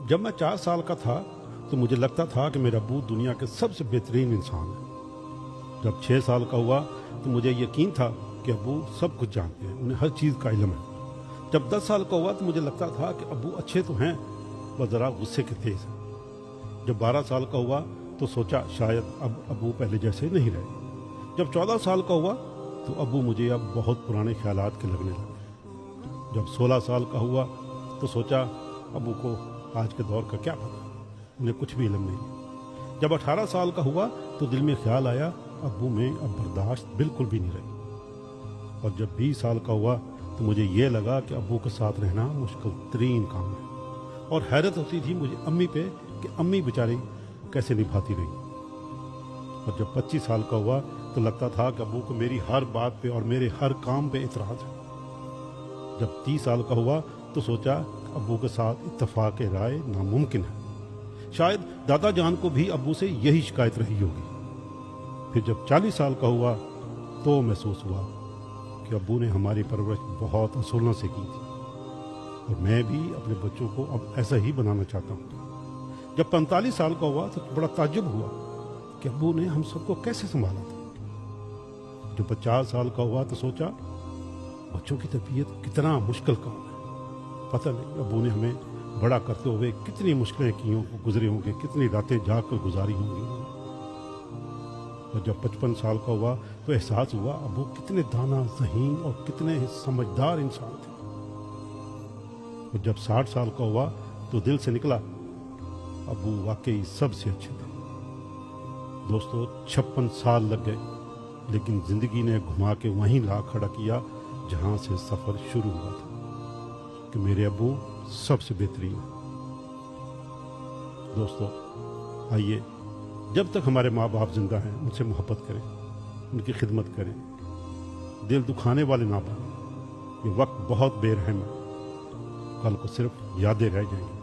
جب میں 4 سال کا تھا تو مجھے لگتا تھا کہ میرا ابو دنیا کے سب سے بہترین انسان ہے۔ جب 6 سال کا ہوا تو مجھے یقین تھا کہ ابو سب کچھ جانتے ہیں، انہیں ہر چیز کا علم ہے۔ جب 10 سال کا ہوا تو مجھے لگتا تھا کہ ابو اچھے تو ہیں، بس ذرا غصے کے تیز ہیں۔ جب 12 سال کا ہوا تو سوچا شاید اب ابو پہلے جیسے نہیں رہے۔ جب 14 سال کا ہوا تو ابو مجھے اب بہت پرانے خیالات کے لگنے لگے۔ جب 16 سال کا ہوا تو سوچا ابو کو آج کے دور کا کیا پتہ، انہیں کچھ بھی علم نہیں۔ جب 18 سال کا ہوا تو دل میں خیال آیا ابو میں اب برداشت بالکل بھی نہیں رہی۔ اور جب 20 سال کا ہوا تو مجھے یہ لگا کہ ابو کے ساتھ رہنا مشکل ترین کام ہے، اور حیرت ہوتی تھی مجھے امی پہ کہ امی بیچاری کیسے نبھاتی رہی۔ اور جب 25 سال کا ہوا تو لگتا تھا کہ ابو کو میری ہر بات پہ اور میرے ہر کام پہ اعتراض ہے۔ جب 30 سال کا ہوا تو سوچا ابو کے ساتھ اتفاق رائے ناممکن ہے، شاید دادا جان کو بھی ابو سے یہی شکایت رہی ہوگی۔ پھر جب 40 سال کا ہوا تو محسوس ہوا کہ ابو نے ہماری پرورش بہت اصولوں سے کی تھی، اور میں بھی اپنے بچوں کو اب ایسا ہی بنانا چاہتا ہوں۔ جب 45 سال کا ہوا تو بڑا تعجب ہوا کہ ابو نے ہم سب کو کیسے سنبھالا تھا۔ جب 50 سال کا ہوا تو سوچا بچوں کی تربیت کتنا مشکل کام ہے، پتہ نہیں ابو نے ہمیں بڑا کرتے ہوئے کتنی مشکلیں کی ہوں گزرے ہوں گے، کتنی راتیں جاگ کر گزاری ہوں گی۔ اور جب 55 سال کا ہوا تو احساس ہوا ابو کتنے دانا ذہین اور کتنے سمجھدار انسان تھے۔ اور جب 60 سال کا ہوا تو دل سے نکلا ابو واقعی سب سے اچھے تھے۔ دوستو 56 سال لگ گئے، لیکن زندگی نے گھما کے وہیں لا کھڑا کیا جہاں سے سفر شروع ہوا تھا، کہ میرے ابو سب سے بہترین ہیں۔ دوستو آئیے جب تک ہمارے ماں باپ زندہ ہیں ان سے محبت کریں، ان کی خدمت کریں، دل دکھانے والے نہ بنیں۔ یہ وقت بہت بے رحم ہے، کل کو صرف یادیں رہ جائیں گی۔